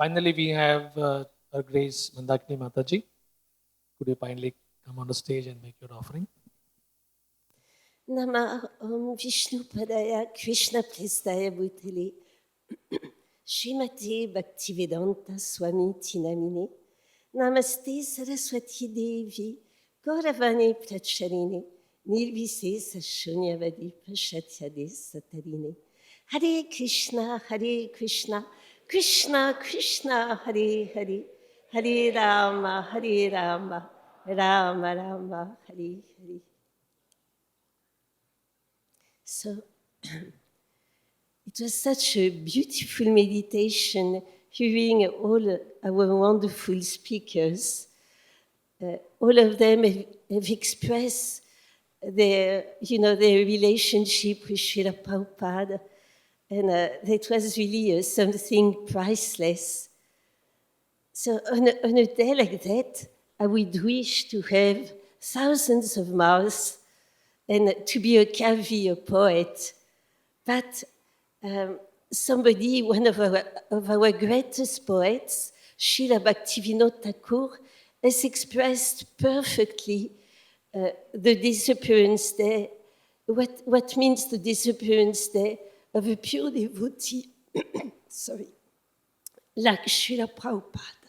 Finally, we have Her Grace Mandakini Mataji. Could you kindly come on the stage and make your offering? Namah Om Vishnu Padaya Krishna Prestaya Bhutale Srimati Bhaktivedanta Swami Tinamine Namaste Saraswati Devi Gauravani Pracharine Nirvisesa Shunyavadi Pashatyade Satarine Hare Krishna Krishna Krishna Hare Hare Hare Rama Rama Rama Hare Hare. So it was such a beautiful meditation hearing all our wonderful speakers. All of them have expressed their relationship with Srila Prabhupada, and that was really something priceless. So on a day like that, I would wish to have thousands of mouths and to be a Kavi, a poet. But somebody, one of our greatest poets, Srila Bhaktivinoda Thakur, has expressed perfectly the disappearance there, what means the disappearance there of a pure devotee, sorry, like Srila Prabhupada.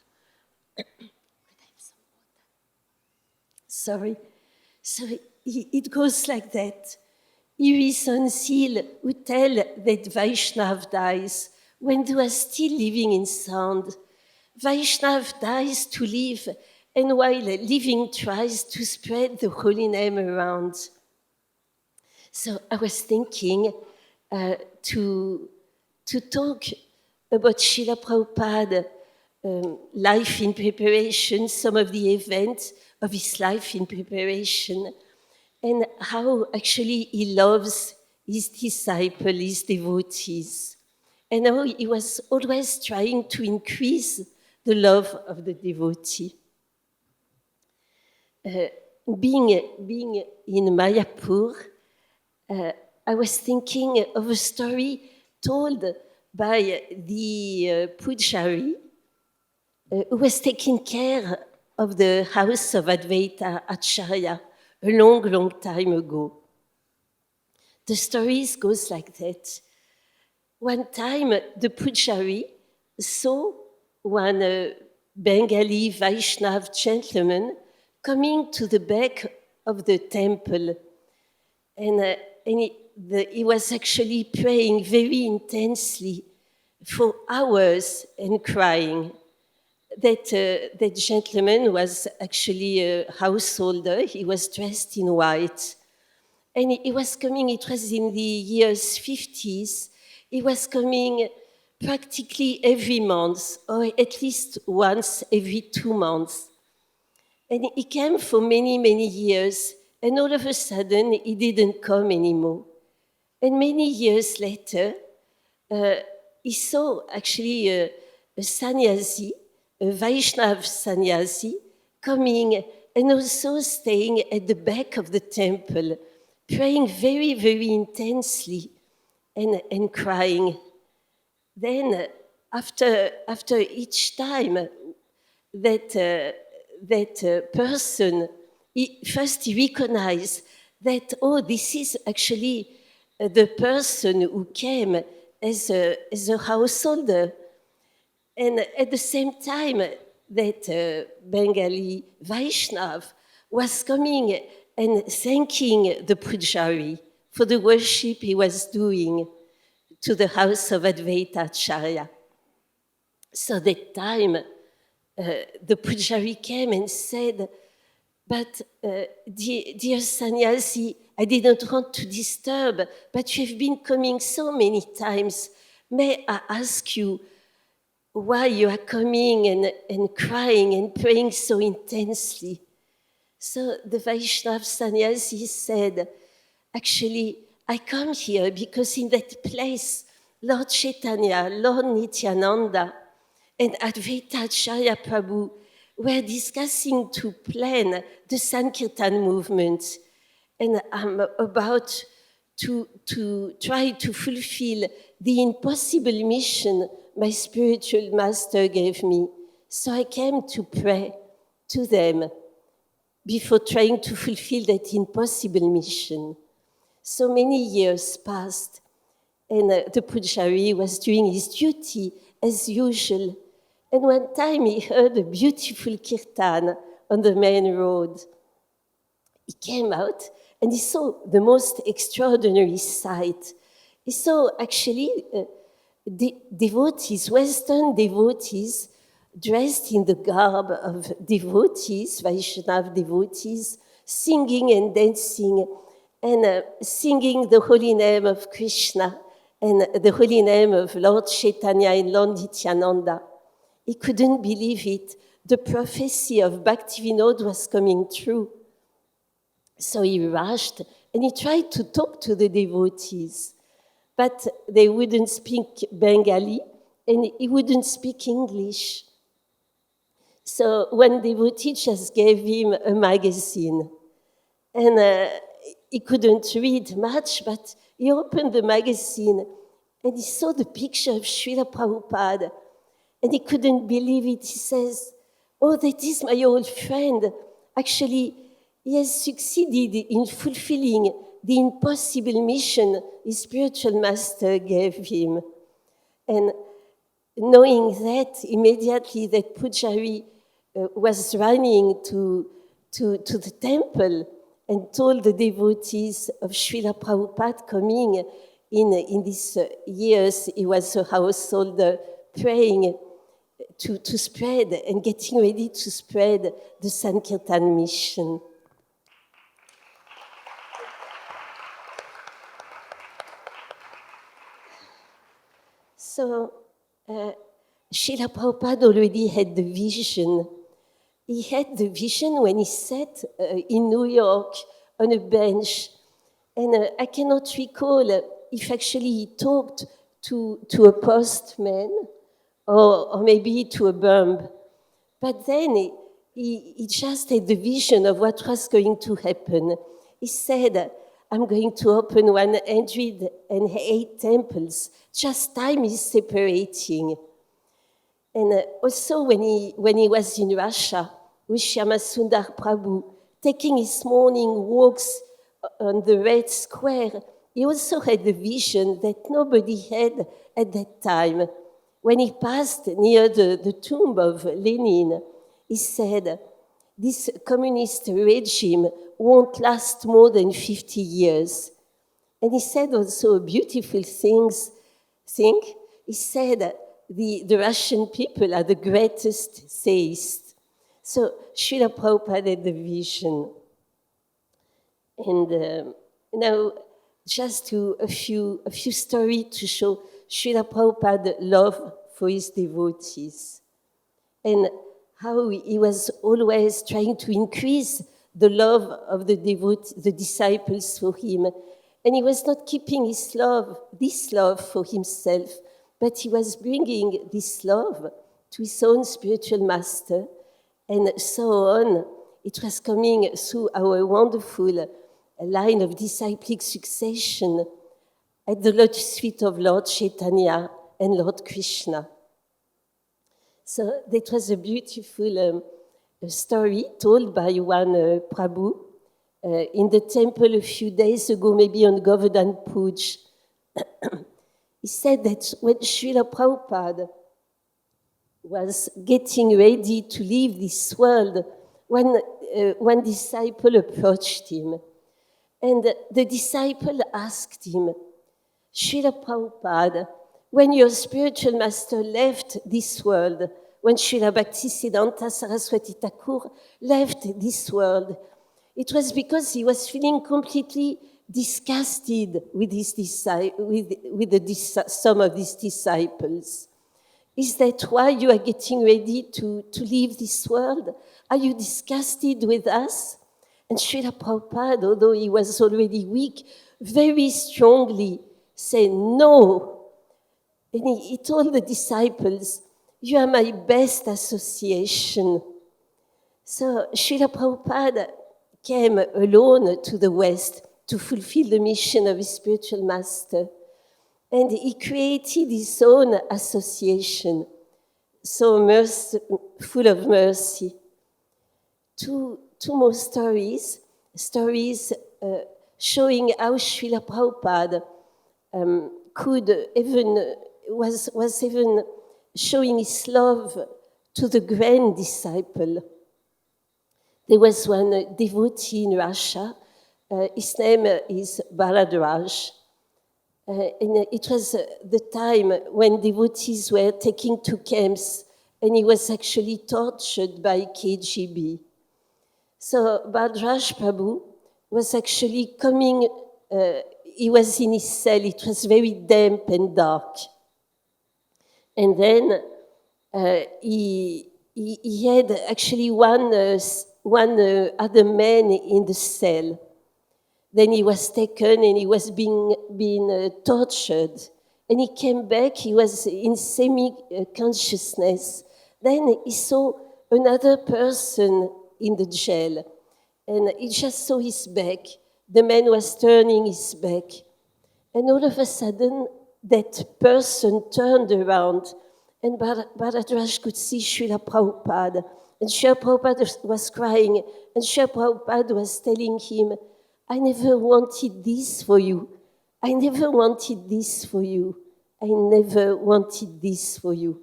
Sorry. So it goes like that. Iris and Seal would tell that Vaishnav dies when they are still living in sound. Vaishnav dies to live, and while living tries to spread the holy name around. So I was thinking to talk about Srila Prabhupada, life in preparation, some of the events of his life in preparation, and how actually he loves his disciples, his devotees, and how he was always trying to increase the love of the devotee. Being in Mayapur, I was thinking of a story told by the Pujari who was taking care of the house of Advaita Acharya a long time ago. The story goes like that. One time, the Pujari saw one Bengali Vaishnav gentleman coming to the back of the temple, and he was actually praying very intensely for hours and crying. That gentleman was actually a householder. He was dressed in white. And he was coming, it was in the years 50s, he was coming practically every month, or at least once every 2 months. And he came for many years, and all of a sudden, he didn't come anymore. And many years later, he saw actually a sannyasi, a Vaishnav sannyasi, coming and also staying at the back of the temple, praying very intensely and crying. Then, after each time that person, he recognized that, oh, this is actually the person who came as a householder. And at the same time that Bengali Vaishnav was coming and thanking the Pujari for the worship he was doing to the house of Advaita Acharya. So that time, the Pujari came and said, but dear sannyasi, I didn't want to disturb, but you've been coming so many times. May I ask you why you are coming and crying and praying so intensely? So the Vaishnav sannyasi said, actually, I come here because in that place, Lord Chaitanya, Lord Nityananda, and Advaita Acharya Prabhu were discussing to plan the Sankirtan movement. And I'm about to try to fulfill the impossible mission my spiritual master gave me. So I came to pray to them before trying to fulfill that impossible mission. So many years passed, and the Pujari was doing his duty as usual. And one time he heard a beautiful kirtan on the main road. He came out and he saw the most extraordinary sight. He saw actually devotees, Western devotees, dressed in the garb of devotees, Vaishnava devotees, singing and dancing, and singing the holy name of Krishna and the holy name of Lord Chaitanya and Lord Nityananda. He couldn't believe it. The prophecy of Bhaktivinoda was coming true. So he rushed and he tried to talk to the devotees, but they wouldn't speak Bengali and he wouldn't speak English. So one devotee just gave him a magazine, and he couldn't read much, but he opened the magazine and he saw the picture of Srila Prabhupada, and he couldn't believe it. He says, "Oh, that is my old friend. Actually, he has succeeded in fulfilling the impossible mission his spiritual master gave him." And knowing that, immediately that Pujari was running to the temple and told the devotees of Srila Prabhupada coming in these years. He was a householder praying to spread and getting ready to spread the Sankirtan mission. So, Srila Prabhupada already had the vision. He had the vision when he sat in New York on a bench. And I cannot recall if actually he talked to a postman or maybe to a bump. But then he just had the vision of what was going to happen. He said, "I'm going to open 108 temples. Just time is separating." And also when he was in Russia with Shyamasundar Prabhu, taking his morning walks on the Red Square, he also had the vision that nobody had at that time. When he passed near the tomb of Lenin, he said, "This communist regime won't last more than 50 years. And he said also a beautiful thing. He said, the Russian people are the greatest theists. So Srila Prabhupada had the vision. And now, just a few stories to show Srila Prabhupada's love for his devotees and how he was always trying to increase the love of the disciples for him. And he was not keeping this love for himself, but he was bringing this love to his own spiritual master, and so on. It was coming through our wonderful line of disciplic succession at the lotus feet of Lord Chaitanya and Lord Krishna. So that was a beautiful story told by one Prabhu in the temple a few days ago, maybe on Govardhan Puj. He said that when Srila Prabhupada was getting ready to leave this world, one disciple approached him. And the disciple asked him, "Srila Prabhupada, when your spiritual master left this world, when Srila Bhaktisiddhanta Saraswati Thakur left this world, it was because he was feeling completely disgusted with some of his disciples. Is that why you are getting ready to leave this world? Are you disgusted with us?" And Srila Prabhupada, although he was already weak, very strongly said, "No." And he told the disciples, "You are my best association." So Srila Prabhupada came alone to the West to fulfill the mission of his spiritual master. And he created his own association, so full of mercy. Two more stories showing how Srila Prabhupada was even showing his love to the grand disciple. There was one devotee in Russia. His name is Bharadwaj. And it was the time when devotees were taken to camps, and he was actually tortured by KGB. So Bhadraj Prabhu was actually coming, he was in his cell, it was very damp and dark. And then he had actually one other man in the cell. Then he was taken and he was being tortured. And he came back, he was in semi-consciousness. Then he saw another person in the jail. And he just saw his back. The man was turning his back. And all of a sudden, that person turned around. And Bharadwaj could see Srila Prabhupada. And Srila Prabhupada was crying. And Srila Prabhupada was telling him, I never wanted this for you. I never wanted this for you. I never wanted this for you.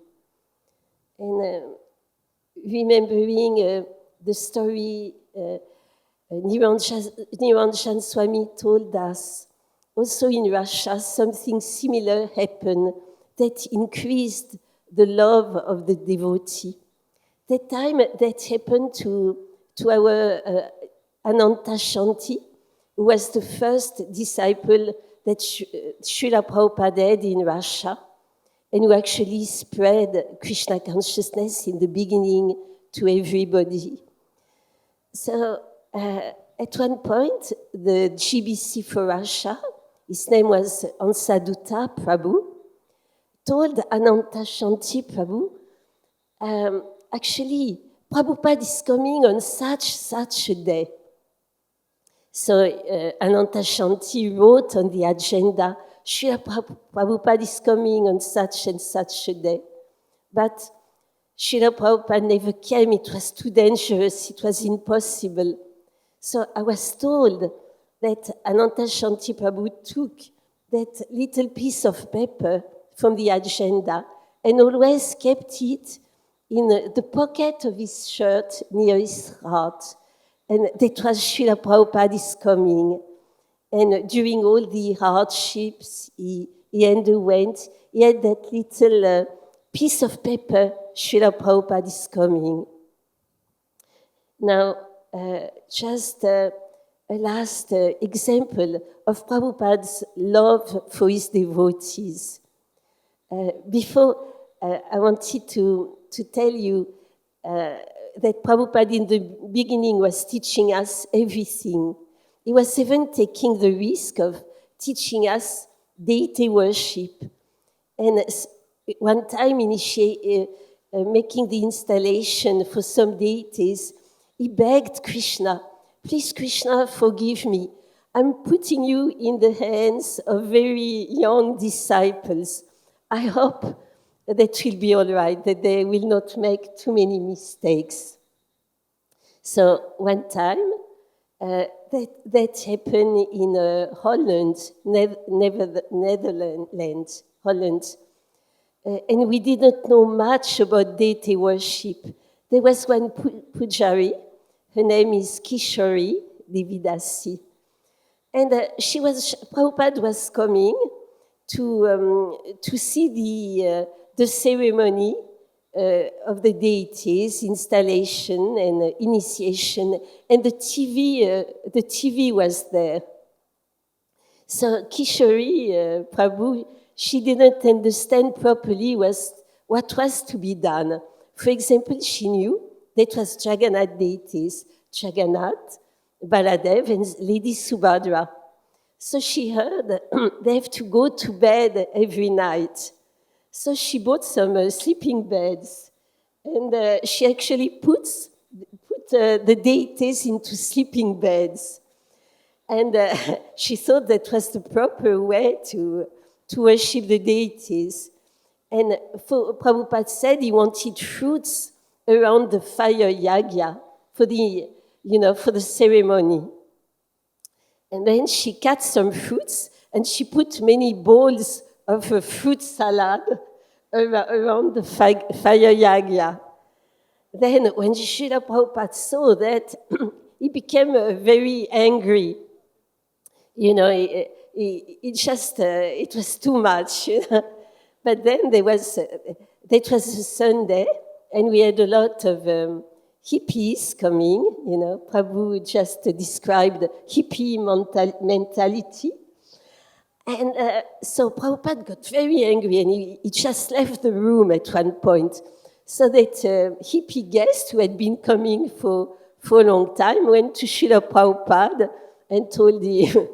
And remembering the story Niranjan Swami told us, also in Russia, something similar happened that increased the love of the devotee. That time that happened to our Ananta Shanti, who was the first disciple that Srila Prabhupada had in Russia, and who actually spread Krishna consciousness in the beginning to everybody. So at one point, the GBC for Russia, his name was Ansadutta Prabhu, told Ananta Shanti Prabhu, actually, Prabhupada is coming on such a day. So Ananta Shanti wrote on the agenda, Srila Prabhupada is coming on such and such a day. But Srila Prabhupada never came, it was too dangerous, it was impossible. So I was told that Ananta Shanti Prabhu took that little piece of paper from the agenda and always kept it in the pocket of his shirt near his heart. And that was Srila Prabhupada is coming. And during all the hardships he underwent, he had that little piece of paper, Srila Prabhupada is coming. Now, just a last example of Prabhupada's love for his devotees. Before, I wanted to tell you that Prabhupada in the beginning was teaching us everything. He was even taking the risk of teaching us deity worship. And one time, making the installation for some deities, he begged Krishna, please, Krishna, forgive me. I'm putting you in the hands of very young disciples. I hope that will be all right, that they will not make too many mistakes. So one time, that happened in Holland, Netherlands, Holland. And we didn't know much about deity worship. There was one pujari, her name is Kishori Devidasi. And Prabhupada was coming to see the ceremony of the deities, installation and initiation, and the TV was there. So Kishori Prabhu, she didn't understand properly what was to be done. For example, she knew that was Jagannath deities, Jagannath, Baladev, and Lady Subhadra. So she heard they have to go to bed every night. So she bought some sleeping beds, and she actually put the deities into sleeping beds. And she thought that was the proper way to to worship the deities. And Prabhupada said he wanted fruits around the fire yagya for the ceremony. And then she cut some fruits and she put many bowls of a fruit salad around the fire yagya. Then when Srila Prabhupada saw that, he became very angry. It was too much. But then that was a Sunday, and we had a lot of hippies coming. Prabhu just described hippie mentality. And so Prabhupada got very angry, and he just left the room at one point. So that hippie guest who had been coming for a long time went to Srila Prabhupada and told him,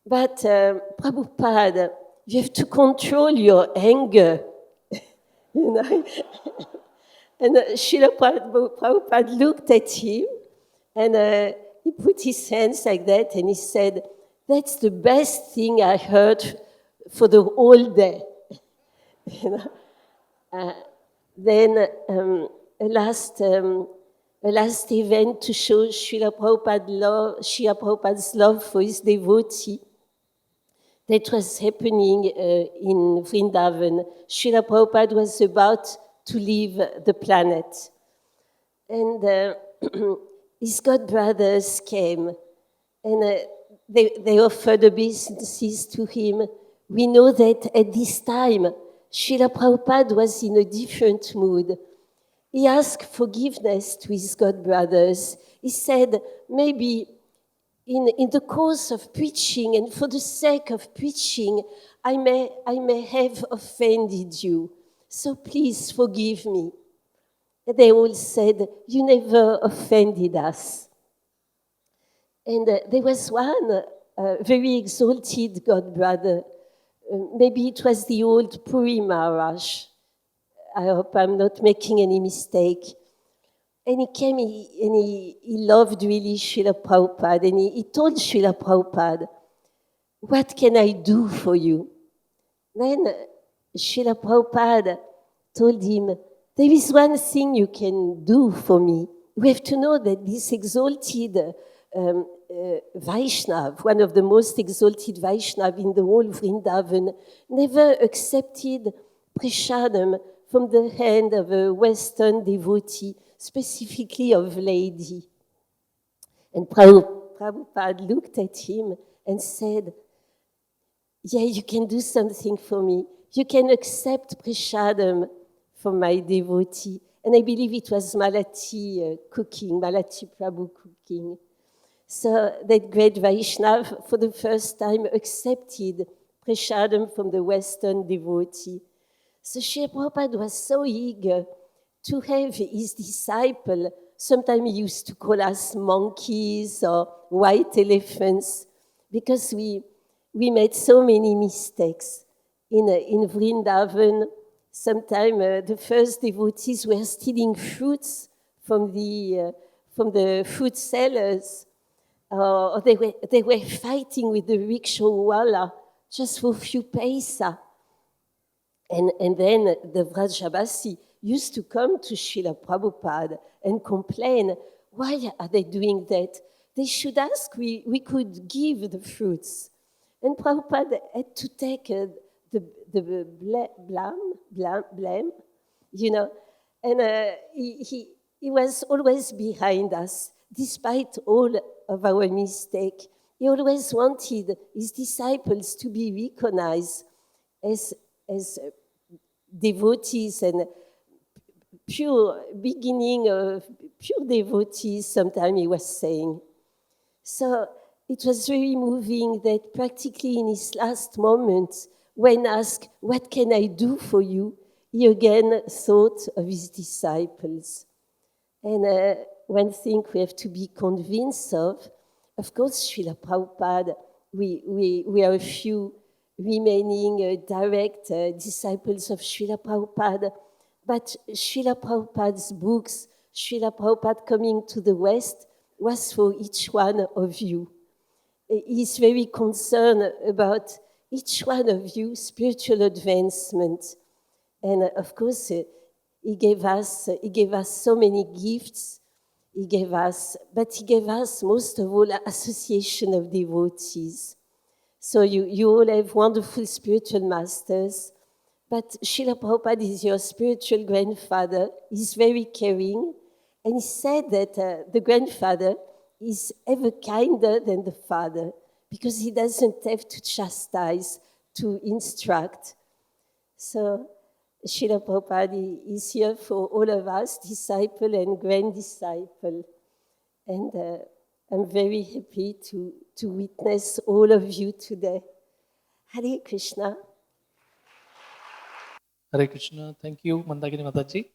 but Prabhupada, you have to control your anger. And Srila Prabhupada looked at him and he put his hands like that and he said, that's the best thing I heard for the whole day. Then a last event to show Srila Prabhupada's love for his devotee. That was happening in Vrindavan. Srila Prabhupada was about to leave the planet. And his godbrothers came and they offered obeisances to him. We know that at this time, Srila Prabhupada was in a different mood. He asked forgiveness to his godbrothers. He said, maybe in the course of preaching and for the sake of preaching, I may have offended you. So please forgive me. And they all said, you never offended us. And there was one very exalted godbrother. Maybe it was the old Puri Maharaj. I hope I'm not making any mistake. And he came and he loved really Srila Prabhupada. And he told Srila Prabhupada, what can I do for you? Then Srila Prabhupada told him, there is one thing you can do for me. We have to know that this exalted Vaishnav, one of the most exalted Vaishnav in the whole Vrindavan, never accepted prasadam from the hand of a Western devotee, specifically of lady. And Prabhupada looked at him and said, yeah, you can do something for me. You can accept prasadam from my devotee. And I believe it was Malati Prabhu cooking. So that great Vaishnav, for the first time, accepted prasadam from the Western devotee. So Srila Prabhupada was so eager to have his disciple. Sometimes he used to call us monkeys or white elephants because we made so many mistakes. In Vrindavan, sometimes the first devotees were stealing fruits from the fruit sellers. Or they were fighting with the rickshawwala just for a few paisa. And then the Vrajabasi used to come to Srila Prabhupada and complain, why are they doing that? They should ask, we could give the fruits. And Prabhupada had to take the blame, and he was always behind us, despite all of our mistake. He always wanted his disciples to be recognized as devotees and pure beginning of pure devotees, sometimes he was saying. So it was very moving that practically in his last moments, when asked, what can I do for you? He again thought of his disciples. And one thing we have to be convinced of course, Srila Prabhupada, we are a few remaining direct disciples of Srila Prabhupada, but Srila Prabhupada's books, Srila Prabhupada coming to the West, was for each one of you. He's very concerned about each one of you spiritual advancement. And of course, he gave us so many gifts. But he gave us most of all association of devotees. So you all have wonderful spiritual masters. But Srila Prabhupada is your spiritual grandfather. He's very caring. And he said that the grandfather is ever kinder than the father because he doesn't have to chastise, to instruct. So Srila Prabhupada is here for all of us, disciple and grand-disciple. And I'm very happy to witness all of you today. Hare Krishna. Hare Krishna. Thank you, Mandakini Mataji.